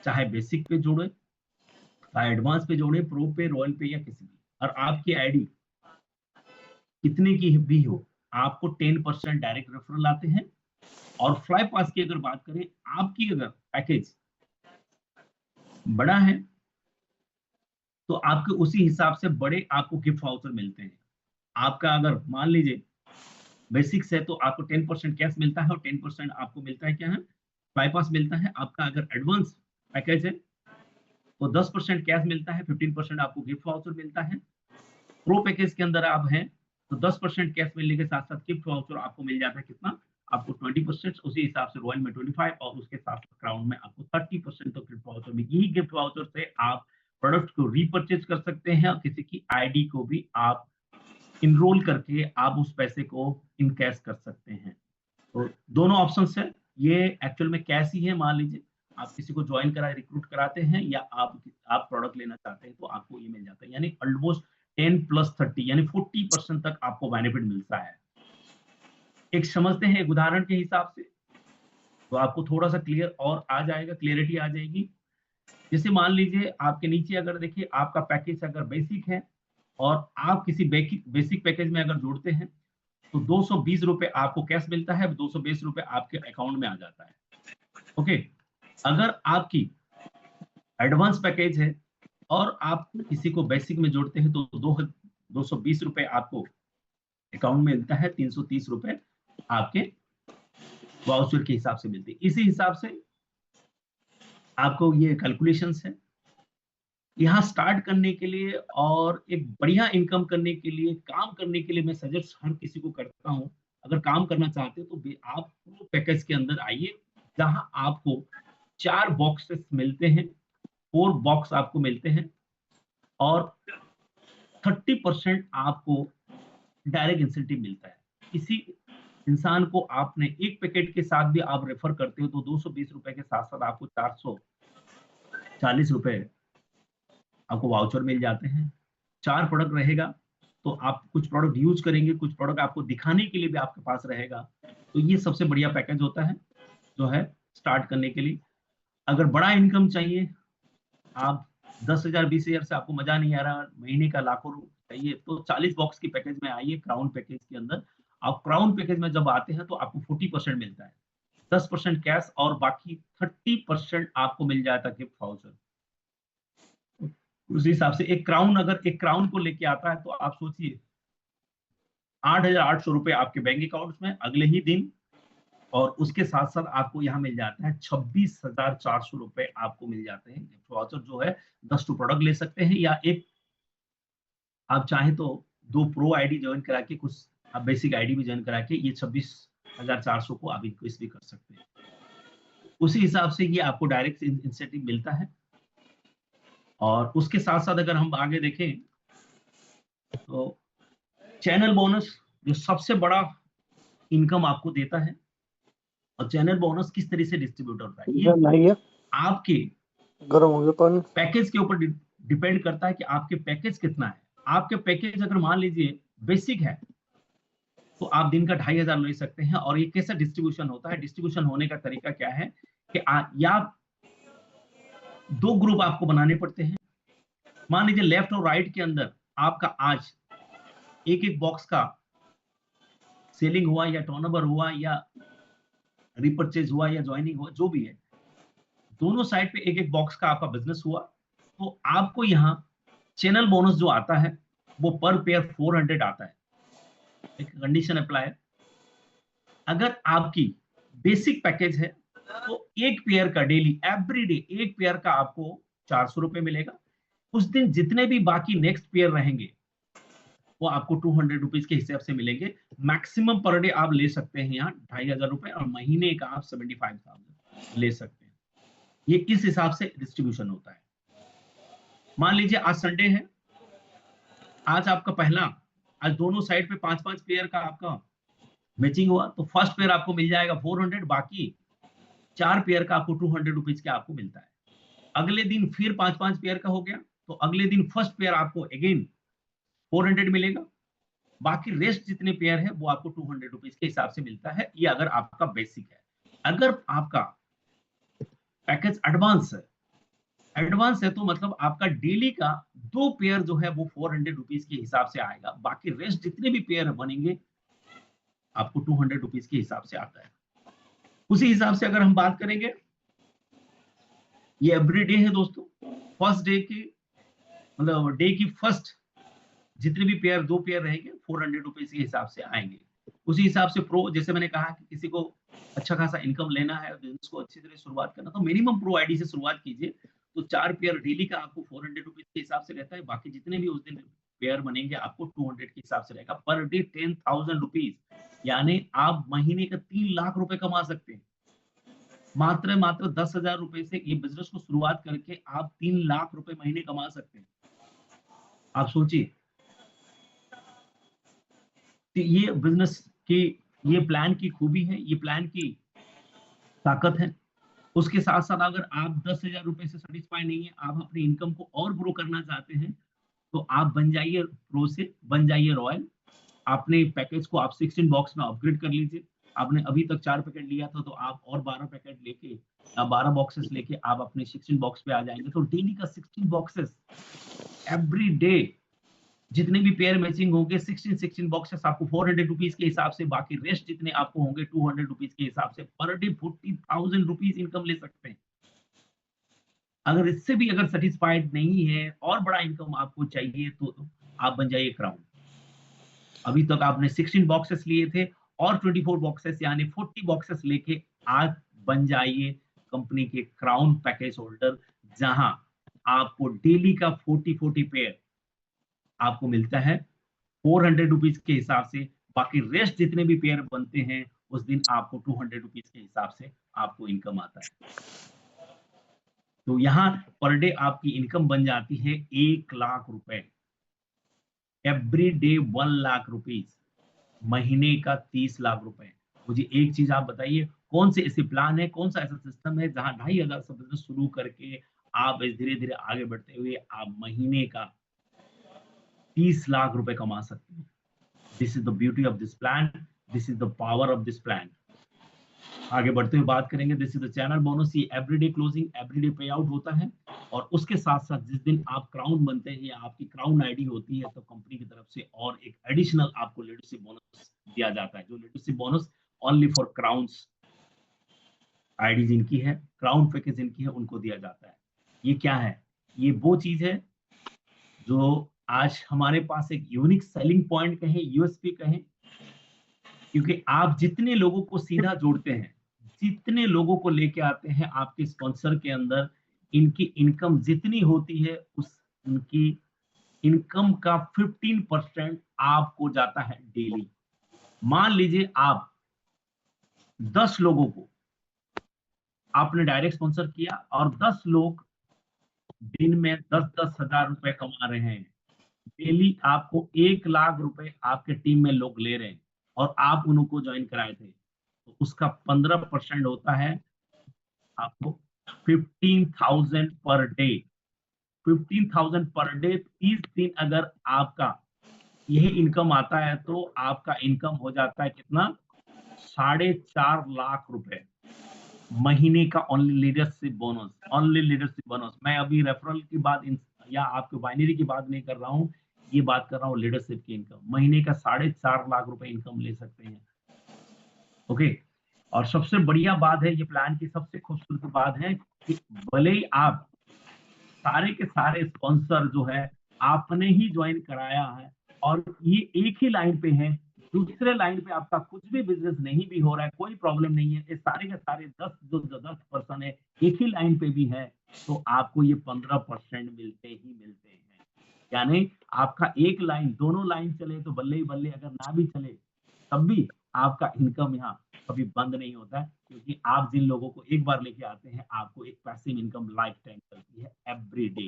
चाहे बेसिक पे जोड़े, चाहे एडवांस पे जोड़े, प्रो पे, रॉयल पे या किसी भी, और आपकी आईडी कितने की भी हो, आपको 10% डायरेक्ट रेफरल आते हैं। और फ्लाई पास की अगर बात करें, आपकी अगर पैकेज बड़ा है तो आपके उसी हिसाब से बड़े आपको गिफ्ट वाउचर मिलते हैं। आपका अगर मान लीजिए बेसिक्स है तो आपको 10% कैश मिलता है और 10% आपको मिलता है क्या है, फ्लाई पास मिलता है। आपका अगर एडवांस पैकेज है तो 10% कैश मिलता है, 15% आपको गिफ्ट वाउचर मिलता है। प्रो पैकेज के अंदर आप हैं तो 10% कैश मिलने के साथ साथ गिफ्ट वाउचर आपको मिल जाता है कितना, आपको 20%, उसी हिसाब से रॉयल में 25 और उसके साथ क्राउन में आपको 30% तो गिफ्ट वाउचर में। यही गिफ्ट वाउचर से आप प्रोडक्ट को रीपरचेज कर सकते हैं और किसी की आईडी को भी आप इनरोल करके आप उस पैसे को इनकैश कर सकते हैं। तो दोनों ऑप्शन है, ये एक्चुअल में कैश ही है। मान लीजिए आप किसी को ज्वाइन करा रिक्रूट कराते हैं या आप प्रोडक्ट लेना चाहते हैं तो आपको ये मिल जाता है, यानी ऑलमोस्ट 10+30 यानी 40% तक आपको बेनिफिट मिलता है। एक समझते हैं एक उदाहरण के हिसाब से, तो आपको थोड़ा सा क्लियर और आ जाएगा, क्लियरिटी आ जाएगी। जैसे मान लीजिए आपके नीचे अगर देखिए आपका पैकेज अगर बेसिक है और आप किसी बेसिक पैकेज में अगर जोड़ते हैं तो 220 रुपए आपको कैश मिलता है, 220 रुपए आपके अकाउंट में आ जाता है। ओके, अगर आपकी एडवांस पैकेज है और आप किसी को बेसिक में जोड़ते हैं तो 220 रुपए आपको अकाउंट में मिलता है, 330 रुपए आपके वाउचर के हिसाब से मिलते हैं। इसी हिसाब से आपको ये कैलकुलेशंस है। यहाँ स्टार्ट करने के लिए और एक बढ़िया इनकम करने के लिए, काम करने के लिए मैं सजेस्ट हर किसी को करता हूँ, अगर काम करना चाहते हो तो आप प्रो पैकेज के अंदर आइए, जहां आपको 4 बॉक्सेस मिलते हैं, 4 बॉक्स आपको मिलते हैं और 30% आपको डायरेक्ट इंसेंटिव मिलता है। किसी इंसान को आपने एक पैकेट के साथ भी आप रेफर करते हो तो 220 रुपए के साथ साथ आपको 440 रुपए आपको वाउचर मिल जाते हैं। 4 प्रोडक्ट रहेगा तो आप कुछ प्रोडक्ट यूज करेंगे, कुछ प्रोडक्ट आपको दिखाने के लिए भी आपके पास रहेगा। तो ये सबसे बढ़िया पैकेज होता है जो है स्टार्ट करने के लिए। अगर बड़ा इनकम चाहिए, आप 10,000 20,000 से आपको मजा नहीं आ रहा, महीने का लाखों चाहिए, तो 40 बॉक्स की पैकेज में आइए, क्राउन पैकेज के अंदर। आप क्राउन पैकेज में जब आते हैं तो आपको 40% मिलता है, 10% कैश और बाकी 30% आपको मिल जाता है गिफ्ट वाउचर। उस हिसाब से एक क्राउन अगर एक क्राउन को लेके आता है तो आप सोचिए 8,800 रुपए आपके बैंक अकाउंट में अगले ही दिन, और उसके साथ साथ आपको यहाँ मिल जाता है 26,400 रुपए आपको मिल जाते हैं गिफ्ट वाउचर, जो है 10 टू प्रोडक्ट ले सकते हैं, या एक आप चाहें तो 2 प्रो आईडी ज्वाइन करा के, कुछ आप बेसिक आईडी भी ज्वाइन करा के ये 26,400 को आप इंक्रीज भी कर सकते हैं। उसी हिसाब से ये आपको डायरेक्ट इंसेंटिव मिलता है। और उसके साथ साथ अगर हम आगे देखें तो चैनल बोनस जो सबसे बड़ा इनकम आपको देता है। और चैनल बोनस किस तरह से डिस्ट्रीब्यूट होता है, ये आपके पैकेज के ऊपर डिपेंड करता है कि आपके पैकेज कितना है। आपके पैकेज अगर मान लीजिए बेसिक है तो आप दिन का 2,500 ले सकते हैं। और ये कैसा डिस्ट्रीब्यूशन होता है, डिस्ट्रीब्यूशन होने का तरीका क्या है कि या 2 ग्रुप आपको बनाने पड़ते हैं। मान लीजिए लेफ्ट और राइट के अंदर आपका आज एक एक बॉक्स का सेलिंग हुआ या टर्नओवर हुआ या रिपर्चेज हुआ या ज्वाइनिंग हुआ, जो भी है, दोनों साइड पे एक एक बॉक्स का आपका बिजनेस हुआ, तो आपको यहाँ चैनल बोनस जो आता है वो पर पेयर 400 आता है। एक कंडीशन अप्लाई है, अगर आपकी बेसिक पैकेज है तो एक पेयर का डेली एवरी डे एक पेयर का आपको 400 रुपए मिलेगा। उस दिन जितने भी बाकी नेक्स्ट पेयर रहेंगे वो आपको 200 रुपीज के हिसाब से मिलेंगे। मैक्सिमम पर डे आप ले सकते हैं यहाँ 2,500 रुपए, और महीने का आप 75,000 ले सकते हैं। ये इस हिसाब से डिस्ट्रीब्यूशन होता है। मान लीजिए आज संडे है, आज आपका पहला, आज दोनों साइड पे 5-5 पेयर का आपका मैचिंग हुआ तो फर्स्ट पेयर आपको मिल जाएगा 400, बाकी 4 पेयर का आपको 200 रुपीज के आपको मिलता है। अगले दिन फिर 5-5 पेयर का हो गया तो अगले दिन फर्स्ट पेयर आपको अगेन 400 मिलेगा, बाकी रेस्ट जितने पेयर है वो आपको 200 रुपीज के हिसाब से मिलता है। ये अगर आपका बेसिक है। अगर आपका पैकेज एडवांस है एडवांस है तो मतलब आपका डेली का 2 पेयर जो है वो 400 रुपीज के हिसाब से आएगा, बाकी रेस्ट जितने भी पेयर बनेंगे आपको 200 रुपीज के हिसाब से आता है। उसी हिसाब से अगर हम बात करेंगे, ये एवरी डे है दोस्तों। फर्स्ट डे की मतलब डे की फर्स्ट जितने भी पेयर 2 पेयर रहेंगे 400 रुपीज के हिसाब से आएंगे। उसी हिसाब से प्रो, जैसे मैंने कहा कि किसी को अच्छा खासा इनकम लेना है, बिजनेस को अच्छी तरह शुरुआत करना, तो मिनिमम प्रो आईडी से शुरुआत कीजिए। तो 4 पेयर डेली का आपको 400 रुपीज के हिसाब से रहता है, बाकी जितने भी उस दिन पेयर बनेंगे आपको 200 के हिसाब से रहेगा। पर डे 10,000 रुपीज, यानी आप महीने का 3 लाख रुपए कमा सकते हैं। मात्र 10,000 रुपए से ये बिजनेस को शुरुआत करके आप 3 लाख रुपए महीने कमा सकते हैं। आप सोचिए, तो ये बिजनेस की, ये प्लान की खूबी है, ये प्लान की ताकत है। उसके साथ साथ अगर आप 10,000 रुपए से सेटिस्फाई नहीं है, आप अपनी इनकम को और ग्रो करना चाहते हैं, तो आप बन जाइए प्रो से, बन जाइए रॉयल। अपने पैकेज को आप 16 बॉक्स में अपग्रेड कर लीजिए। आपने अभी तक 4 पैकेट लिया था, तो आप और 12 पैकेट लेके, 12 बॉक्सेस लेके आप अपने 16 बॉक्स पे आ जाएंगे। तो डेली का 16 बॉक्सेस एवरी डे, जितने भी पेयर मैचिंग होंगे 16 बॉक्सेस आपको 400 रुपीज के हिसाब से, बाकी रेस्ट जितने आपको होंगे 200 रुपीज के हिसाब से, पर डे 40,000 रुपीज इनकम ले सकते हैं। अगर इससे भी अगर सेटिस्फाइड नहीं है और बड़ा इनकम आपको चाहिए, तो आप बन जाइए क्राउन। अभी तक आपने 16 बॉक्सेस लिए थे और 24 बॉक्सेस यानी 40 बॉक्सेस लेके आज बन जाइए कंपनी के क्राउन पैकेज होल्डर, जहां आपको डेली का 40 पेयर आपको मिलता है 400 रुपीज के हिसाब से। बाकी रेस्ट जितने भी पेयर बनते हैं उस दिन आपको 200 रुपीज के हिसाब से आपको इनकम आता है। तो यहाँ पर डे आपकी इनकम बन जाती है 1 लाख रुपए, एवरी डे 1 लाख रुपीज, महीने का 30 लाख रुपए। मुझे एक चीज आप बताइए, कौन से ऐसे प्लान है, कौन सा ऐसा सिस्टम है जहां 2,500 से बिजनेस शुरू करके आप धीरे धीरे आगे बढ़ते हुए आप महीने का 30 लाख रुपए कमा सकते हैं। This is the beauty of this plan, this is the power of this plan. आगे बढ़ते हुए बात करेंगे, this is the channel bonus. ये एवरीडे क्लोजिंग, एवरीडे पे आउट होता है। और उसके साथ साथ जिस दिन आप क्राउन बनते हैं या आपकी क्राउन आईडी होती है, तो कंपनी की तरफ से और एक एडिशनल आपको लीडरशिप बोनस दिया जाता है, जो leadership bonus only for crowns ID जिनकी है, क्राउन पैकेज जिनकी है, उनको दिया जाता है। ये क्या है? ये वो चीज है जो आज हमारे पास एक यूनिक सेलिंग पॉइंट कहें, यूएसपी कहें, क्योंकि आप जितने लोगों को सीधा जोड़ते हैं, जितने लोगों को लेके आते हैं आपके स्पॉन्सर के अंदर, इनकी इनकम जितनी होती है उस उनकी इनकम का 15% आपको जाता है डेली। मान लीजिए आप 10 लोगों को आपने डायरेक्ट स्पॉन्सर किया और 10 लोग दिन में 10-10 हजार रुपए कमा रहे हैं, डेली आपको 1 लाख रुपए आपके टीम में लोग ले रहे हैं और आप उनको ज्वाइन कराए थे, तो उसका 15% होता है आपको 15,000 पर डे। 15,000 पर डे, 30 दिन अगर आपका यही इनकम आता है, तो आपका इनकम हो जाता है कितना? 4.5 लाख रुपए महीने का, only leadership bonus, only leadership bonus. मैं अभी रेफरल की बात या आपके बाइनरी की बात नहीं कर रहा हूँ, ये बात कर रहा हूँ लीडरशिप की इनकम। महीने का 4.5 लाख रुपए इनकम ले सकते हैं। ओके। और सबसे बढ़िया बात है, ये प्लान की सबसे खूबसूरत बात है कि भले ही आप सारे के सारे स्पॉन्सर जो है आपने ही ज्वाइन कराया है और ये एक ही लाइन पे है, दूसरे लाइन पे आपका कुछ भी बिजनेस नहीं भी हो रहा है, कोई प्रॉब्लम नहीं है, ये सारे के सारे 10 पर्सन है एक ही लाइन पे भी है, तो आपको ये 15% मिलते ही मिलते हैं। यानी आपका एक लाइन, दोनों लाइन चले तो बल्ले ही बल्ले, अगर ना भी चले तब भी आपका इनकम यहाँ कभी बंद नहीं होता है, क्योंकि आप जिन लोगों को एक बार लेके आते हैं, आपको एक पैसिव इनकम लाइफ टाइम चलती है एवरी डे।